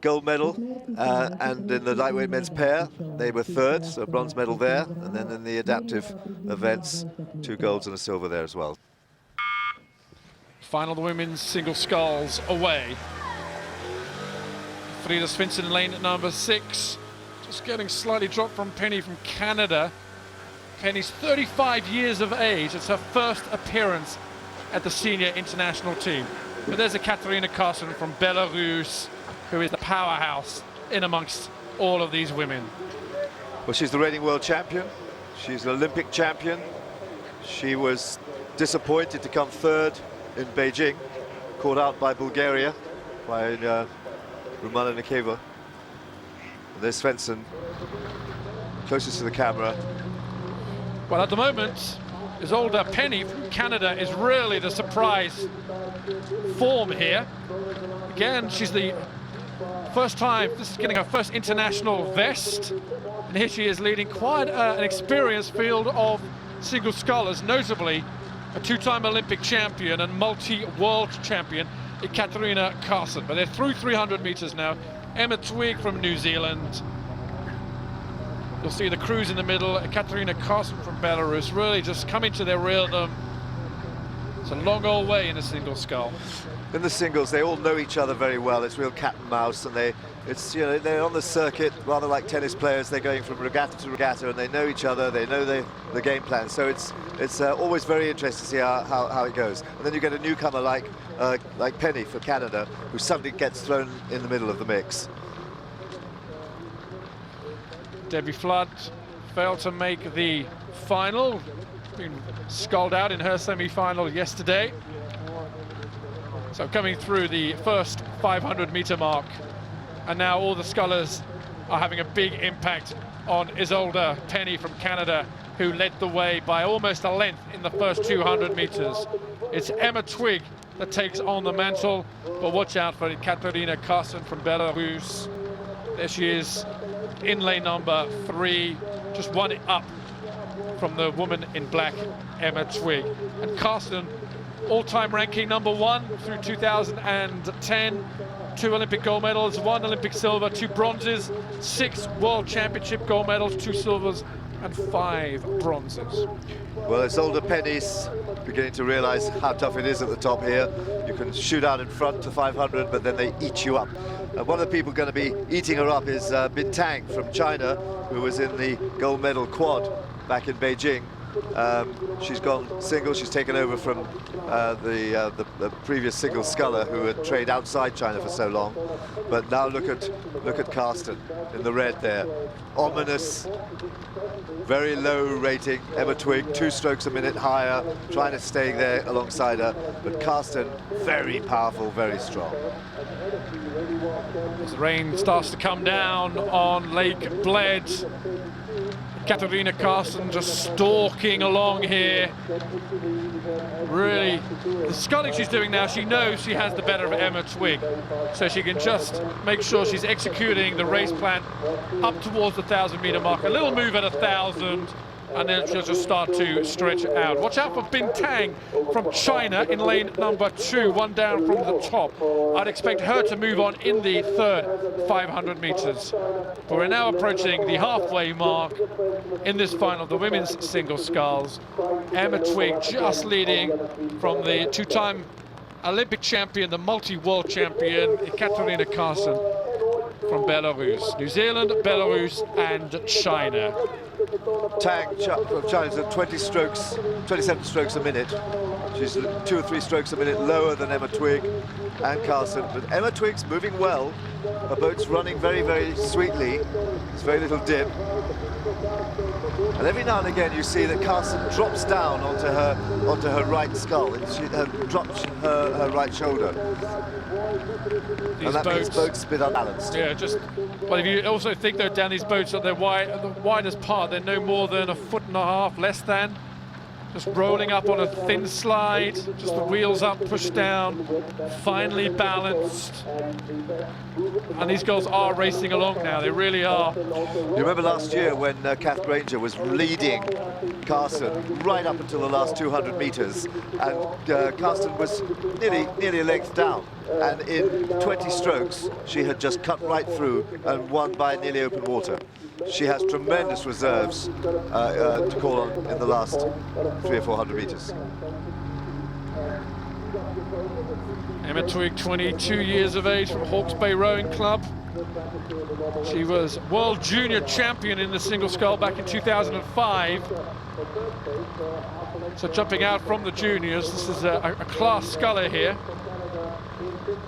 gold medal, and in the lightweight men's pair, they were third, so a bronze medal there, and then in the adaptive events, 2 golds and a silver there as well. Final of the women's single sculls away. Frida Svensson, lane at number 6. Just getting slightly dropped from Penny from Canada. Penny's 35 years of age. It's her first appearance at the senior international team. But there's a Katarina Karsten from Belarus, who is the powerhouse in amongst all of these women. Well, she's the reigning world champion. She's an Olympic champion. She was disappointed to come third in Beijing, caught out by Bulgaria, by Rumana Nikeva. And there's Svensson, closest to the camera. Well, at the moment, Isolde Penny from Canada is really the surprise form here. Again, she's the first time, this is getting her first international vest. And here she is leading quite an experienced field of single scullers, notably a 2-time Olympic champion and multi-world champion, Katarina Karsten. But they're through 300 meters now. Emma Twigg from New Zealand. You'll see the crews in the middle. Katarina Karsten from Belarus really just coming to their rhythm. It's a long old way in a single scull. In the singles, they all know each other very well. It's real cat and mouse, and they're on the circuit rather like tennis players. They're going from regatta to regatta, and they know each other. They know the game plan. So it's always very interesting to see how it goes. And then you get a newcomer like Penny for Canada, who suddenly gets thrown in the middle of the mix. Debbie Flood failed to make the final. Been sculled out in her semi-final yesterday. So coming through the first 500-meter mark, and now all the scullers are having a big impact on Isolde Penny from Canada, who led the way by almost a length in the first 200 meters. It's Emma Twigg that takes on the mantle, but watch out for Katarina Karsten from Belarus. There she is in lane number 3, just one up from the woman in black, Emma Twigg. And Karsten, all-time ranking number 1 through 2010, 2 Olympic gold medals, 1 Olympic silver, 2 bronzes, 6 World Championship gold medals, 2 silvers and 5 bronzes. Well, Isolde Penny's beginning to realize how tough it is at the top here. You can shoot out in front to 500, but then they eat you up. And one of the people going to be eating her up is Bin Tang from China, who was in the gold medal quad back in Beijing. She's gone single. She's taken over from the previous single sculler who had trained outside China for so long. But now look at Karsten in the red there. Ominous, very low rating. Emma Twigg 2 strokes a minute higher, trying to stay there alongside her. But Karsten, very powerful, very strong. As the rain starts to come down on Lake Bled, Katarina Karsten just stalking along here. Really, the sculling she's doing now, she knows she has the better of Emma Twigg, so she can just make sure she's executing the race plan up towards the 1,000-meter mark. A little move at 1,000, and then she'll just start to stretch out. Watch out for Bin Tang from China in lane number 2, 1 down from the top. I'd expect her to move on in the third 500 meters. But we're now approaching the halfway mark in this final, the women's single sculls. Emma Twigg just leading from the 2-time Olympic champion, the multi-world champion, Katarina Karsten from Belarus. New Zealand, Belarus, and China. Tang from China's at 27 strokes a minute. She's 2 or 3 strokes a minute lower than Emma Twigg and Karsten. But Emma Twigg's moving well. Her boat's running very, very sweetly. There's very little dip. And every now and again you see that Karsten drops down onto her right skull. And she drops her right shoulder. And that means boat's a bit unbalanced. Yeah, well, if you also think though, down these boats, that they're the widest part, they're no more than 1.5 feet, less than. Just rolling up on a thin slide, just the wheels up, pushed down, finely balanced. And these girls are racing along now, they really are. You remember last year when Kath Granger was leading Karsten right up until the last 200 meters, and Karsten was nearly a length down. and in 20 strokes she had just cut right through and won by nearly open water. She has tremendous reserves to call on in the last 300 or 400 meters. Emma Twigg, 22 years of age, from Hawke's Bay Rowing Club. She was World Junior Champion in the single scull back in 2005. So jumping out from the juniors, this is a class sculler here.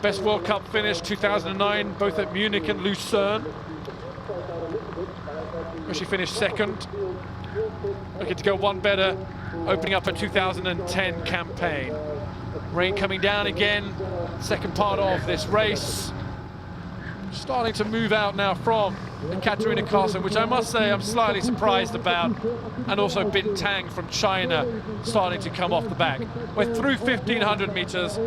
Best World Cup finish 2009, both at Munich and Lucerne, where she finished second. Looking to go one better, opening up a 2010 campaign. Rain coming down again, second part of this race. Starting to move out now from Katarina Karsten, which I must say I'm slightly surprised about, and also Bin Tang from China starting to come off the back. We're through 1,500 meters,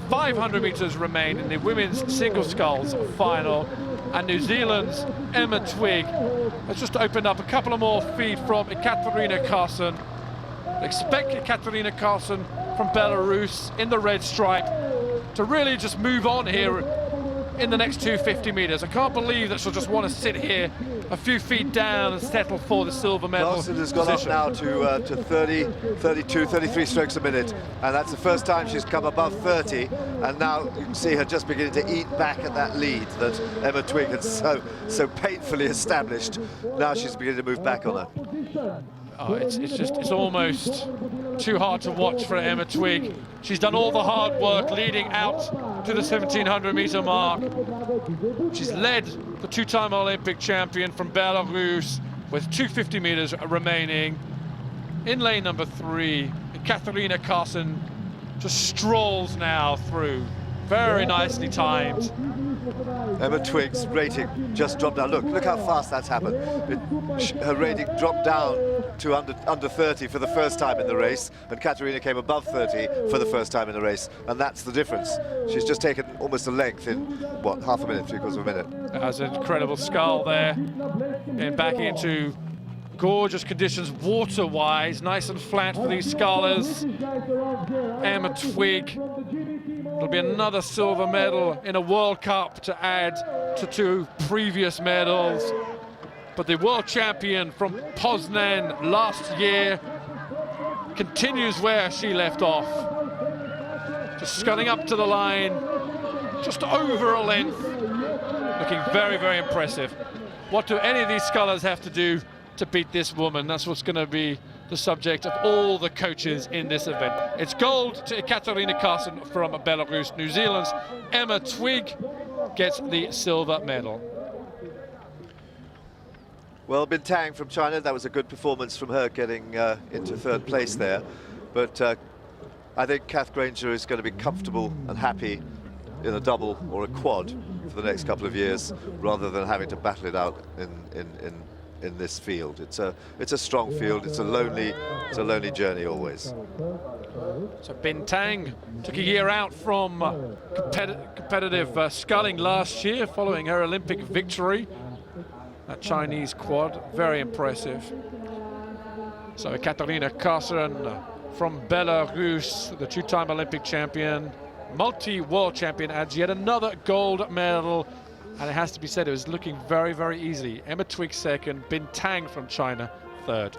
500 meters remain in the women's single sculls final, and New Zealand's Emma Twigg has just opened up a couple of more feet from Katarina Karsten. Expect Katarina Karsten from Belarus in the red stripe to really just move on here in the next 250 meters. I can't believe that she'll just want to sit here a few feet down and settle for the silver medal. Karsten has gone up now to 30, 32, 33 strokes a minute, and that's the first time she's come above 30, and now you can see her just beginning to eat back at that lead that Emma Twigg had so painfully established. Now she's beginning to move back on her. Oh, it's almost too hard to watch for Emma Twigg. She's done all the hard work leading out to the 1,700 meter mark. She's led the two-time Olympic champion from Belarus with 250 meters remaining. In lane number 3, Katarina Karsten just strolls now through. Very nicely timed. Emma Twigg's rating just dropped down. Look how fast that's happened. Her rating dropped down to under 30 for the first time in the race, and Katarina came above 30 for the first time in the race, and that's the difference. She's just taken almost a length in, what, half a minute, 3/4 of a minute. That's an incredible scull there. And back into gorgeous conditions water-wise, nice and flat for these scullers. Emma Twigg. It'll be another silver medal in a World Cup to add to 2 previous medals. But the world champion from Poznan last year continues where she left off. Just sculling up to the line, just over a length. Looking very, very impressive. What do any of these scullers have to do to beat this woman? That's what's going to be the subject of all the coaches in this event. It's gold to Katarina Karsten from Belarus. New Zealand's Emma Twigg gets the silver medal. Well, Bin Tang from China, that was a good performance from her getting into 3rd place there. But I think Kath Granger is going to be comfortable and happy in a double or a quad for the next couple of years, rather than having to battle it out in this field. It's a strong field. It's a lonely journey always. So Bin Tang took a year out from competitive sculling last year following her Olympic victory. That Chinese quad, very impressive. So Katarina Karsten from Belarus, the 2-time Olympic champion, multi-world champion, adds yet another gold medal. And it has to be said, it was looking very, very easy. Emma Twigg 2nd, Bin Tang from China 3rd.